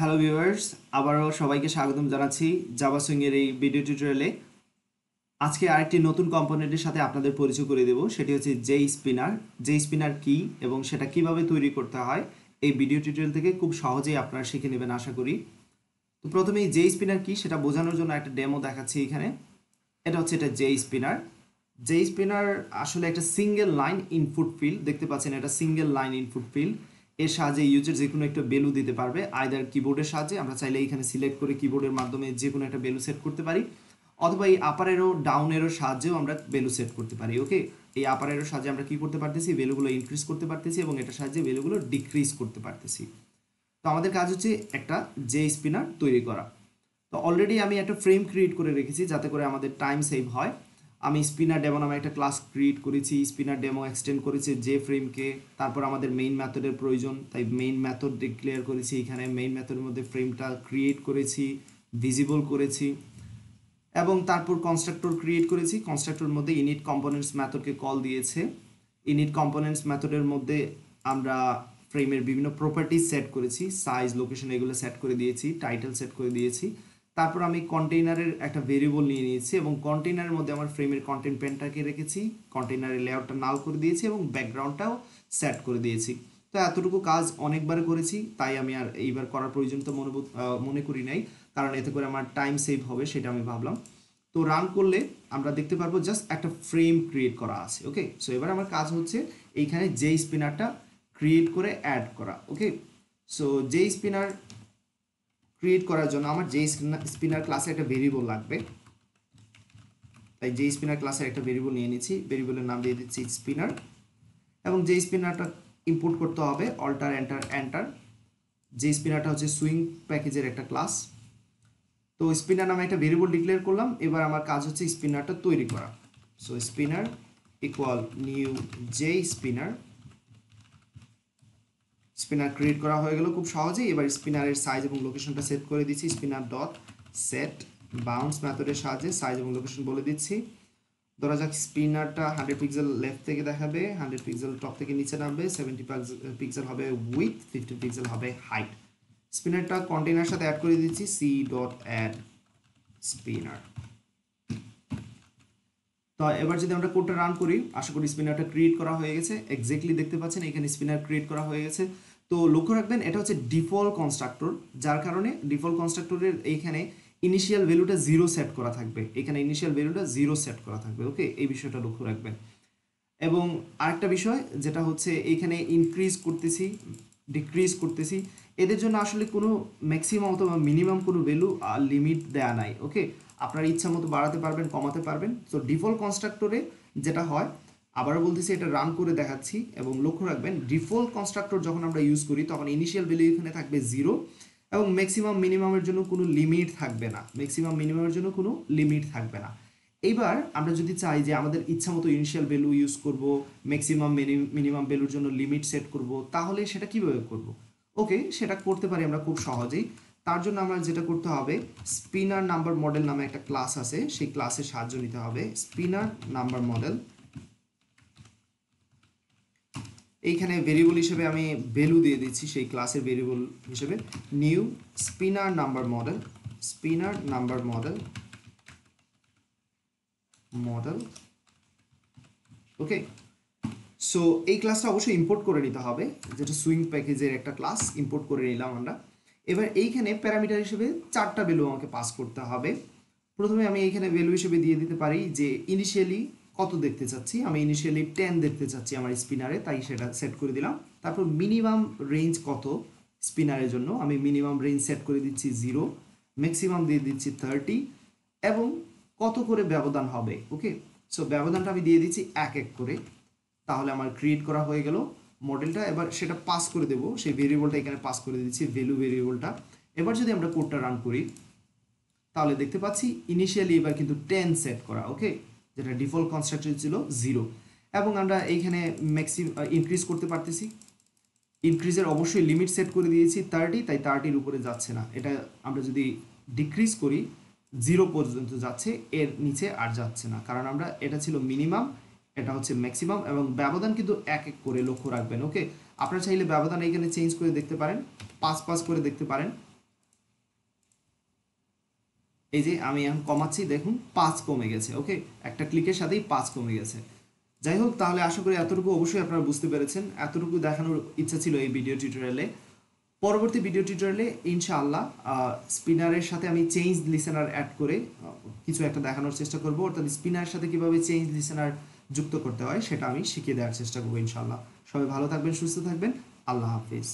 Hello viewers, আবারও সবাইকে স্বাগতম জানাচ্ছি জাভা সুইং এর এই ভিডিও টিউটোরিয়ালে। আজকে আরেকটি নতুন কম্পোনেন্টের সাথে আপনাদের পরিচয় করে দেব, সেটি হচ্ছে জেই স্পিনার। জেই স্পিনার কি এবং সেটা কিভাবে তৈরি করতে হয় এই ভিডিও টিউটোরিয়াল থেকে খুব সহজেই আপনারা শিখে নেবেন আশা করি। তো প্রথমেই জেই স্পিনার কি সেটা বোঝানোর জন্য একটা ডেমো দেখাচ্ছি এখানে। এটা জেই স্পিনার। জেই স্পিনার আসলে একটা সিঙ্গেল লাইন ইনপুট ফিল্ড, দেখতে পাচ্ছেন এটা সিঙ্গেল লাইন ইনপুট ফিল্ড। এর সাহায্যে ইউজার যে কোনো একটা ভ্যালু দিতে পারবে, আইদার কিবোর্ডের সাহায্যে, আমরা চাইলে এখানে সিলেক্ট করে কিবোর্ডের মাধ্যমে যে কোনো একটা ভ্যালু সেট করতে পারি, অথবা এই আপার এরো ডাউন এরোর সাহায্যেও আমরা ভ্যালু সেট করতে পারি। ওকে, এই আপার এরোর সাহায্যে আমরা কি করতে পারতেছি, ভ্যালুগুলো ইনক্রিজ করতে পারতেছি এবং এটার সাহায্যে ভ্যালুগুলো ডিক্রিজ করতে পারতেছি। তো আমাদের কাজ হচ্ছে একটা জে স্পিনার তৈরি করা। তো অলরেডি আমি একটা ফ্রেম ক্রিয়েট করে রেখেছি যাতে করে আমাদের টাইম সেভ হয়। আমি স্পিনার ডেমো নামে একটা ক্লাস ক্রিয়েট করেছি, স্পিনার ডেমো এক্সটেন্ড করেছি যে ফ্রেমকে। তারপর আমাদের মেইন মেথডের প্রয়োজন, তাই মেইন মেথড ডিক্লেয়ার করেছি এখানে। মেইন মেথডের মধ্যে ফ্রেমটা ক্রিয়েট করেছি, ভিজিবল করেছি, এবং তারপর কনস্ট্রাক্টর ক্রিয়েট করেছি। কনস্ট্রাক্টরের মধ্যে ইনিট কম্পোনেন্টস মেথডকে কল দিয়েছে। ইনিট কম্পোনেন্টস মেথডের মধ্যে আমরা ফ্রেমের বিভিন্ন প্রপার্টিজ সেট করেছি, সাইজ, লোকেশন এগুলো সেট করে দিয়েছি, টাইটেল সেট করে দিয়েছি। তারপর আমি কন্টেইনারের একটা ভেরিয়েবল নিয়ে নিয়েছি এবং কন্টেইনারের মধ্যে আমার ফ্রেমের কন্টেন্ট পেনটাকে রেখেছি, কন্টেইনারের লেআউটটা নাল করে দিয়েছি এবং ব্যাকগ্রাউন্ডটাও সেট করে দিয়েছি। তো এতটুকু কাজ অনেকবার করেছি, তাই আমি আর এইবার করার প্রয়োজন তো মনে করি নাই, কারণ এতে করে আমার টাইম সেভ হবে সেটা আমি ভাবলাম। তো রান করলে আমরা দেখতে পারবো জাস্ট একটা ফ্রেম ক্রিয়েট করা আছে। ওকে, সো এবার আমার কাজ হচ্ছে এইখানে যেই স্পিনারটা ক্রিয়েট করে অ্যাড করা। ওকে, সো যেই স্পিনার ক্রিয়েট করার জন্য আমার যেই স্পিনার ক্লাসে একটা ভেরিয়েবল লাগবে, তাই যেই স্পিনার ক্লাসের একটা ভেরিয়েবল নিয়ে নিচ্ছি, ভেরিয়েবলের নাম দিয়ে দিচ্ছি স্পিনার, এবং যেই স্পিনারটা ইম্পোর্ট করতে হবে অল্টার এন্টার এন্টার। যে স্পিনারটা হচ্ছে সুইং প্যাকেজের একটা ক্লাস। তো স্পিনার নামে একটা ভেরিয়েবল ডিক্লেয়ার করলাম। এবার আমার কাজ হচ্ছে স্পিনারটা তৈরি করা। So spinner equal new J spinner. Spinner create করা হয়ে গেল খুব সহজেই। এবার স্পিনারের সাইজ এবং লোকেশনটা সেট করে দিচ্ছি। স্পিনার ডট সেট বাউন্স মেথডের সাহায্যে সাইজ এবং লোকেশন বলে দিচ্ছি। ধরা যাক স্পিনারটা 100 পিক্সেল লেফট থেকে দেখাবে, 100 পিক্সেল টপ থেকে নিচে নামবে, 70 পিক্সেল হবে উইথ, 50 পিক্সেল হবে হাইট। স্পিনারটা কন্টেইনার সাথে অ্যাড করে দিচ্ছি, সি ডট অ্যাড স্পিনার। তো এবার যদি আমরা কোডটা রান করি, আশা করি স্পিনারটা ক্রিয়েট করা হয়ে গেছে। এক্স্যাক্টলি দেখতে পাচ্ছেন এখানে স্পিনার ক্রিয়েট করা হয়ে গেছে। তো লক্ষ্য রাখবেন এটা হচ্ছে ডিফল্ট কনস্ট্রাক্টর, যার কারণে ডিফল্ট কনস্ট্রাক্টরের এইখানে ইনিশিয়াল ভ্যালুটা 0 সেট করা থাকবে। এখানে ইনিশিয়াল ভ্যালুটা 0 সেট করা থাকবে। ওকে, এই বিষয়টা লক্ষ্য রাখবেন। এবং আরেকটা বিষয় যেটা হচ্ছে এইখানে ইনক্রিজ করতেছি, ডিক্রিজ করতেছি, এদের জন্য আসলে কোনো ম্যাক্সিমাম অথবা মিনিমাম কোনো ভ্যালু লিমিট দেয়া নাই। ওকে, আপনার ইচ্ছা মতো বাড়াতে পারবেন, কমাতে পারবেন। তো ডিফল্ট কনস্ট্রাক্টরে যেটা হয়, আবারও বলতেছি, এটা রান করে দেখাচ্ছি এবং লক্ষ্য রাখবেন ডিফল্ট কনস্ট্রাক্টর যখন আমরা ইউজ করি তখন ইনিশিয়াল ভ্যালু এখানে থাকবে 0 এবং ম্যাক্সিমাম মিনিমামের জন্য কোনো লিমিট থাকবে না। ম্যাক্সিমাম মিনিমামের জন্য কোনো লিমিট থাকবে না। এইবার আমরা যদি চাই যে আমাদের ইচ্ছা মতো ইনিশিয়াল ভ্যালু ইউজ করব, ম্যাক্সিমাম মিনিমাম ভ্যালুর জন্য লিমিট সেট করব, তাহলে সেটা কিভাবে করব? ওকে, সেটা করতে পারি আমরা খুব সহজেই। তার জন্য আমরা যেটা করতে হবে, স্পিনার নাম্বার মডেল নামে একটা ক্লাস আছে, সেই ক্লাসের সাহায্য নিতে হবে। স্পিনার নাম্বার মডেল, এইখানে ভেরিয়েবল হিসেবে আমি ভ্যালু দিয়ে দিচ্ছি সেই ক্লাসের ভেরিয়েবল হিসেবে new spinner number model. Spinner number model model okay. So এই ক্লাসটা অবশ্যই ইম্পোর্ট করে নিতে হবে, যেটা সুইং প্যাকেজের একটা ক্লাস, ইম্পোর্ট করে নিলাম আমরা। এবার এইখানে প্যারামিটার হিসেবে 4টা ভ্যালু আমাকে পাস করতে হবে। প্রথমে আমি এইখানে ভ্যালু হিসেবে দিয়ে দিতে পারি যে ইনিশিয়ালি কত দেখতে চাচ্ছি। আমি ইনিশিয়ালি 10 দেখতে চাচ্ছি আমার স্পিনারে, তাই সেটা সেট করে দিলাম। তারপর মিনিমাম রেঞ্জ কত স্পিনারের জন্য, আমি মিনিমাম রেঞ্জ সেট করে দিচ্ছি 0, ম্যাক্সিমাম দিয়ে দিচ্ছি 30, এবং কত করে ব্যবধান হবে। ওকে, সো ব্যবধানটা আমি দিয়ে দিচ্ছি 1 করে। তাহলে আমার ক্রিয়েট করা হয়ে গেল মডেলটা। এবার সেটা পাস করে দেবো, সেই ভেরিয়েবলটা এখানে পাস করে দিচ্ছি, ভ্যালু ভেরিয়েবলটা। এবার যদি আমরা কোডটা রান করি তাহলে দেখতে পাচ্ছি ইনিশিয়ালি এবার কিন্তু 10 সেট করা। ওকে, যেটা ডিফল্ট কনস্ট্রাক্টর ছিল 0, এবং আমরা এইখানে ইনক্রিজ করতে পারতেছি। ইনক্রিজের অবশ্যই লিমিট সেট করে দিয়েছি 30, তাই 30-র উপরে যাচ্ছে না। এটা আমরা যদি ডিক্রিজ করি 0 পর্যন্ত যাচ্ছে, এর নিচে আর যাচ্ছে না, কারণ আমরা এটা ছিল মিনিমাম, এটা হচ্ছে ম্যাক্সিমাম, এবং ব্যবধান কিন্তু 1 করে লক্ষ্য রাখবেন। ওকে, আপনারা চাইলে ব্যবধান এখানে চেঞ্জ করে দেখতে পারেন, 5 করে দেখতে পারেন, এই যে আমি এখন কমাচ্ছি, দেখুন 5 কমে গেছে। ওকে, একটা ক্লিকের সাথেই 5 কমে গেছে। যাই হোক, তাহলে আশা করি এতটুকু অবশ্যই আপনারা বুঝতে পেরেছেন। এতটুকু দেখানোর ইচ্ছা ছিল এই ভিডিও টিউটোরিয়ালে। পরবর্তী ভিডিও টিউটোরিয়ালে ইনশাআল্লাহ স্পিনারের সাথে আমি চেঞ্জ লিসেনার অ্যাড করে কিছু একটা দেখানোর চেষ্টা করব, অর্থাৎ স্পিনারের সাথে কিভাবে চেঞ্জ লিসেনার যুক্ত করতে হয় সেটা আমি শিখিয়ে দেওয়ার চেষ্টা করবো ইনশাআল্লাহ। সবাই ভালো থাকবেন, সুস্থ থাকবেন। আল্লাহ হাফিজ।